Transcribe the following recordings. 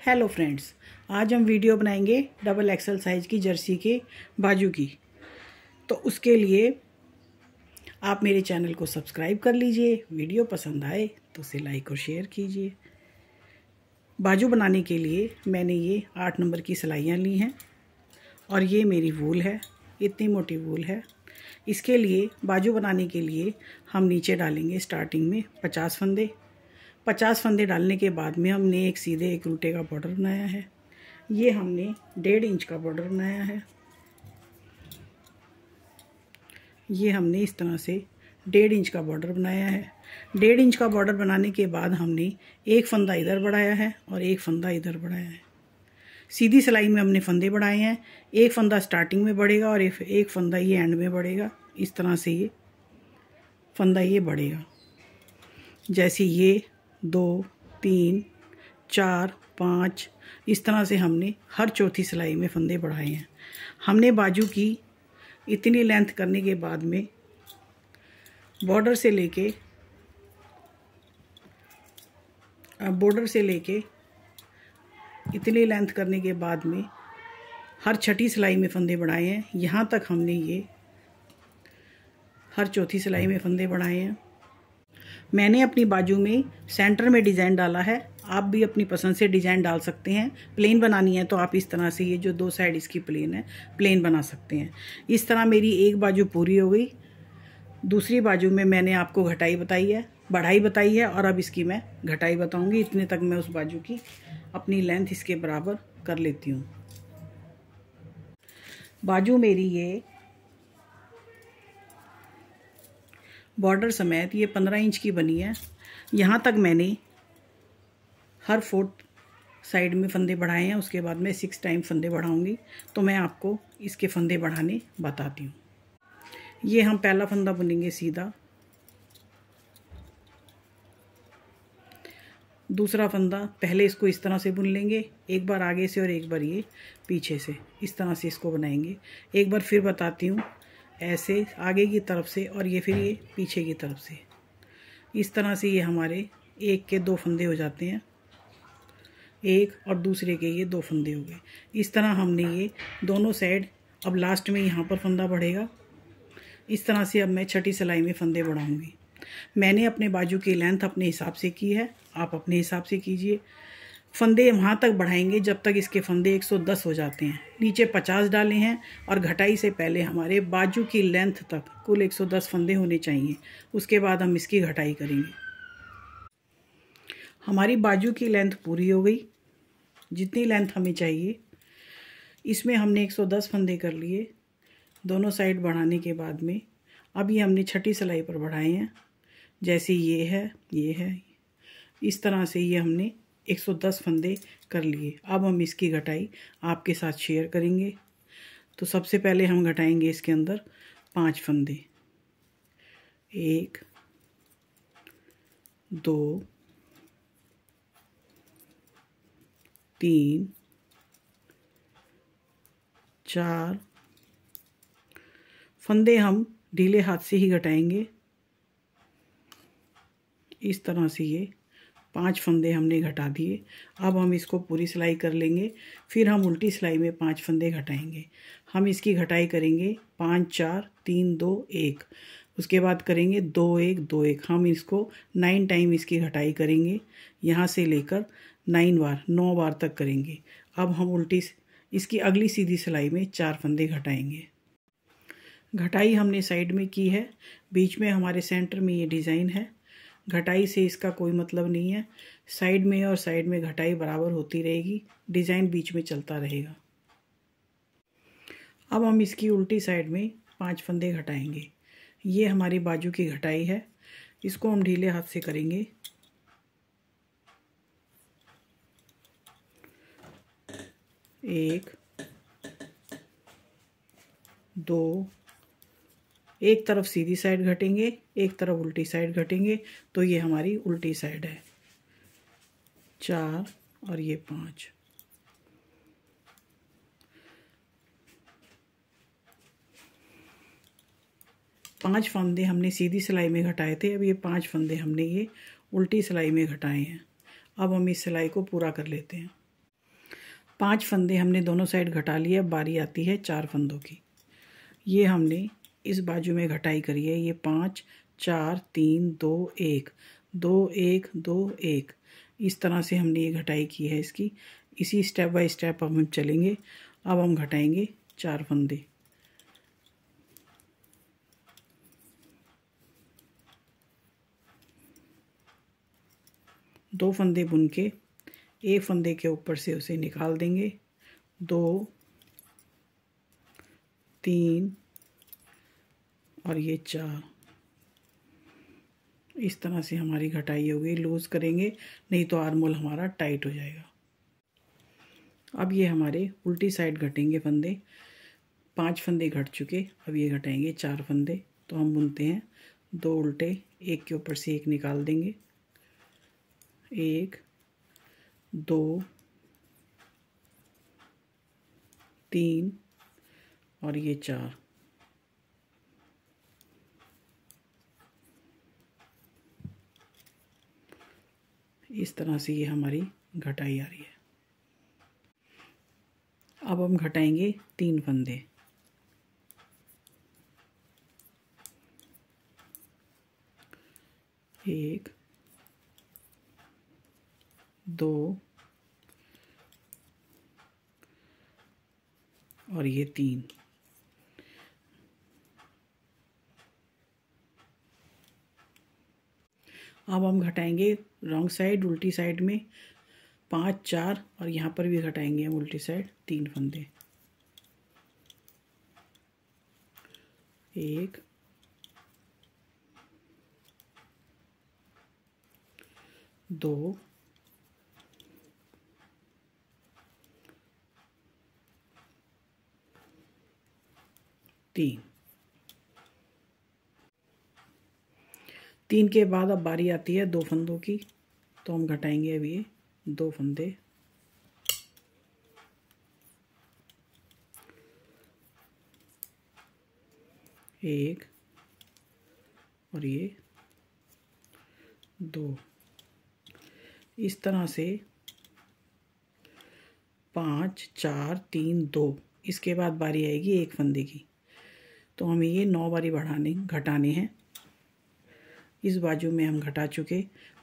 Hello friends, आज हम video बनाएंगे डबल एक्सल साइज की जर्सी के बाजू की। तो उसके लिए आप मेरे चैनल को सब्सक्राइब कर लीजिए। वीडियो पसंद आए तो उसे लाइक और शेयर कीजिए। बाजू बनाने के लिए मैंने ये 8 नंबर की सिलाइयाँ ली हैं और ये मेरी वूल है, इतनी मोटी वूल है। इसके लिए बाजू बनाने के लिए हम नीचे डालेंगे स्टार्टिंग में 50 फंदे। 50 फंदे डालने के बाद में हमने एक सीधे एक उल्टे का बॉर्डर बनाया है। ये हमने 1.5 इंच का बॉर्डर बनाया है। ये हमने इस तरह से 1.5 इंच का बॉर्डर बनाया है। 1.5 इंच का बॉर्डर बनाने के बाद हमने एक फंदा इधर बढ़ाया है और एक फंदा इधर बढ़ाया है। सीधी सिलाई में हमने फंदे बढ़ाए हैं। एक फंदा स्टार्टिंग में बढ़ेगा और एक फंदा ये एंड में बढ़ेगा। इस तरह से ये फंदा ये बढ़ेगा। जैसे ये 2, 3, 4, 5 इस तरह से हमने हर चौथी सिलाई में फंदे बढ़ाए हैं। हमने बाजू की इतनी लेंथ करने के बाद में बॉर्डर से लेके इतनी लेंथ करने के बाद में हर छठी सिलाई में फंदे बढ़ाए हैं। यहाँ तक हमने ये हर चौथी सिलाई में फंदे बढ़ाए हैं। मैंने अपनी बाजू में सेंटर में डिज़ाइन डाला है। आप भी अपनी पसंद से डिज़ाइन डाल सकते हैं। प्लेन बनानी है तो आप इस तरह से ये जो 2 साइड इसकी प्लेन है, प्लेन बना सकते हैं। इस तरह मेरी एक बाजू पूरी हो गई। दूसरी बाजू में मैंने आपको बढ़ाई बताई है और अब इसकी मैं घटाई बताऊंगी। इतने तक मैं उस बाजू की अपनी लेंथ इसके बराबर कर लेती हूँ। बाजू मेरी ये बॉर्डर समेत ये 15 इंच की बनी है। यहाँ तक मैंने हर 4th साइड में फंदे बढ़ाए हैं। उसके बाद मैं 6 टाइम फंदे बढ़ाऊंगी तो मैं आपको इसके फंदे बढ़ाने बताती हूँ। ये हम पहला फंदा बुनेंगे सीधा, दूसरा फंदा पहले इसको इस तरह से बुन लेंगे, एक बार आगे से और एक बार ये पीछे से, इस तरह से इसको बनाएंगे। एक बार फिर बताती हूँ, ऐसे आगे की तरफ से और ये फिर ये पीछे की तरफ से। इस तरह से ये हमारे एक के 2 फंदे हो जाते हैं, एक और दूसरे के ये 2 फंदे हो गए। इस तरह हमने ये दोनों साइड, अब लास्ट में यहाँ पर फंदा बढ़ेगा। इस तरह से अब मैं छठी सिलाई में फंदे बढ़ाऊंगी। मैंने अपने बाजू की लेंथ अपने हिसाब से की है, आप अपने हिसाब से कीजिए। फंदे वहाँ तक बढ़ाएंगे जब तक इसके फंदे 110 हो जाते हैं। नीचे 50 डाले हैं और घटाई से पहले हमारे बाजू की लेंथ तक कुल 110 फंदे होने चाहिए। उसके बाद हम इसकी घटाई करेंगे। हमारी बाजू की लेंथ पूरी हो गई, जितनी लेंथ हमें चाहिए। इसमें हमने 110 फंदे कर लिए दोनों साइड बढ़ाने के बाद में। अब ये हमने छठी सिलाई पर बढ़ाए हैं। जैसे ये है, इस तरह से ये हमने 110 फंदे कर लिए। अब हम इसकी घटाई आपके साथ शेयर करेंगे। तो सबसे पहले हम घटाएंगे इसके अंदर 5 फंदे। 1, 2, 3, 4 फंदे हम ढीले हाथ से ही घटाएंगे। इस तरह से ये 5 फंदे हमने घटा दिए। अब हम इसको पूरी सिलाई कर लेंगे। फिर हम उल्टी सिलाई में 5 फंदे घटाएंगे। हम इसकी घटाई करेंगे 5, 4, 3, 2, 1। उसके बाद करेंगे 2, 1, 2, 1। हम इसको 9 टाइम इसकी घटाई करेंगे। यहाँ से लेकर 9 बार तक करेंगे। अब हम इसकी अगली सीधी सिलाई में 4 फंदे घटाएंगे। घटाई हमने साइड में की है, बीच में हमारे सेंटर में ये डिज़ाइन है। घटाई से इसका कोई मतलब नहीं है। साइड में और साइड में घटाई बराबर होती रहेगी, डिज़ाइन बीच में चलता रहेगा। अब हम इसकी उल्टी साइड में 5 फंदे घटाएंगे। ये हमारी बाजू की घटाई है। इसको हम ढीले हाथ से करेंगे। एक, 2, एक तरफ सीधी साइड घटेंगे, एक तरफ उल्टी साइड घटेंगे, तो ये हमारी उल्टी साइड है। 4 और ये 5। पांच फंदे हमने सीधी सिलाई में घटाए थे। अब ये 5 फंदे हमने ये उल्टी सिलाई में घटाए हैं। अब हम इस सिलाई को पूरा कर लेते हैं। 5 फंदे हमने दोनों साइड घटा लिए। अब बारी आती है 4 फंदों की। ये हमने इस बाजू में घटाई करी है। ये 5 4 3 2 1 2 1 2 1 इस तरह से हमने ये घटाई की है इसकी। इसी स्टेप बाय स्टेप अब हम चलेंगे। अब हम घटाएंगे 4 फंदे। दो फंदे बुन के एक फंदे के ऊपर से उसे निकाल देंगे। 2 3 और ये 4 इस तरह से हमारी घटाई हो गई। लूज़ करेंगे नहीं तो आर्मोल हमारा टाइट हो जाएगा। अब ये हमारे उल्टी साइड घटेंगे फंदे। 5 फंदे घट चुके। अब ये घटाएंगे 4 फंदे। तो हम बुनते हैं 2 उल्टे, एक के ऊपर से एक निकाल देंगे। 1 2 3 और ये 4 इस तरह से ये हमारी घटाई आ रही है। अब हम घटाएंगे 3 फंदे। 1 2 और ये 3। अब हम घटाएंगे रॉन्ग साइड, उल्टी साइड में 5 4 और यहाँ पर भी घटाएंगे हम उल्टी साइड 3 फंदे। 1 2 3। 3 के बाद अब बारी आती है 2 फंदों की। तो हम घटाएंगे अब ये 2 फंदे। 1 और ये 2 इस तरह से 5 4 3 2। इसके बाद बारी आएगी 1 फंदे की। तो हमें ये 9 बारी घटाने हैं। इस बाजू में हम घटा चुके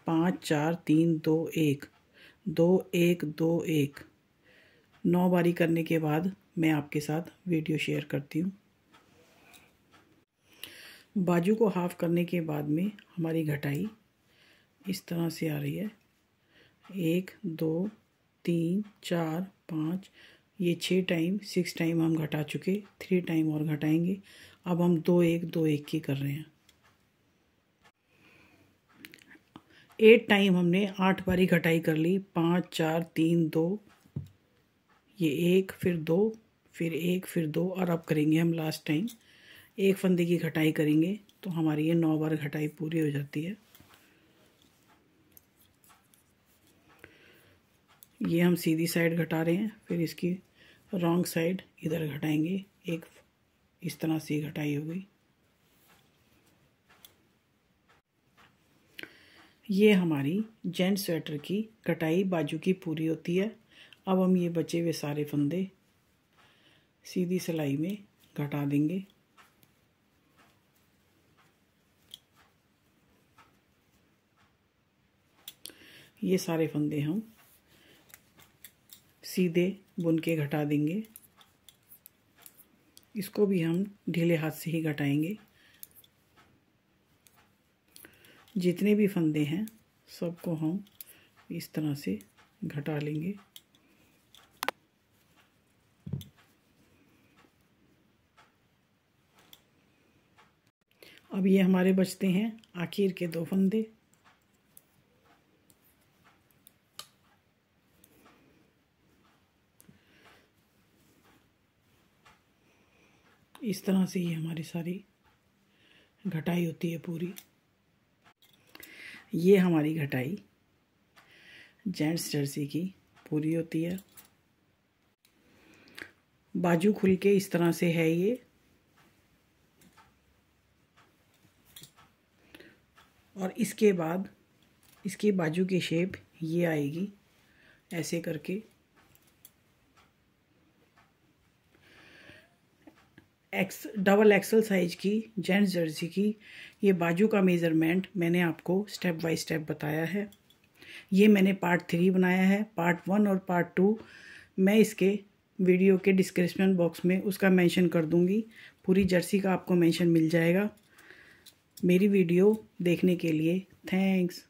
5 4 3 2 1 2 1 2 1। 9 बारी करने के बाद मैं आपके साथ वीडियो शेयर करती हूँ। बाजू को हाफ करने के बाद में हमारी घटाई इस तरह से आ रही है। 1 2 3 4 5 ये 6 टाइम 6 टाइम हम घटा चुके। 3 टाइम और घटाएंगे। अब हम 2 1 2 1 की कर रहे हैं। 8 टाइम हमने 8 बारी घटाई कर ली। 5 4 3 2 ये 1 फिर 2 फिर 1 फिर 2 और अब करेंगे हम लास्ट टाइम 1 फंदे की घटाई करेंगे। तो हमारी ये 9 बार घटाई पूरी हो जाती है। ये हम सीधी साइड घटा रहे हैं, फिर इसकी रॉन्ग साइड इधर घटाएंगे। एक इस तरह से घटाई हो गई। ये हमारी जेंट स्वेटर की कटाई बाजू की पूरी होती है। अब हम ये बचे हुए सारे फंदे सीधी सिलाई में घटा देंगे। ये सारे फंदे हम सीधे बुन के घटा देंगे। इसको भी हम ढीले हाथ से ही घटाएंगे। जितने भी फंदे हैं सबको हम इस तरह से घटा लेंगे। अब ये हमारे बचते हैं आखिर के 2 फंदे। इस तरह से ये हमारी सारी घटाई होती है पूरी। ये हमारी घटाई जेंट्स जर्सी की पूरी होती है। बाजू खुल के इस तरह से है ये। और इसके बाद इसकी बाजू की शेप ये आएगी ऐसे करके। डबल एक्सल साइज की जेंट्स जर्सी की ये बाजू का मेज़रमेंट मैंने आपको स्टेप बाय स्टेप बताया है। ये मैंने पार्ट 3 बनाया है। पार्ट 1 और पार्ट 2 मैं इसके वीडियो के डिस्क्रिप्शन बॉक्स में उसका मेंशन कर दूंगी। पूरी जर्सी का आपको मेंशन मिल जाएगा। मेरी वीडियो देखने के लिए थैंक्स।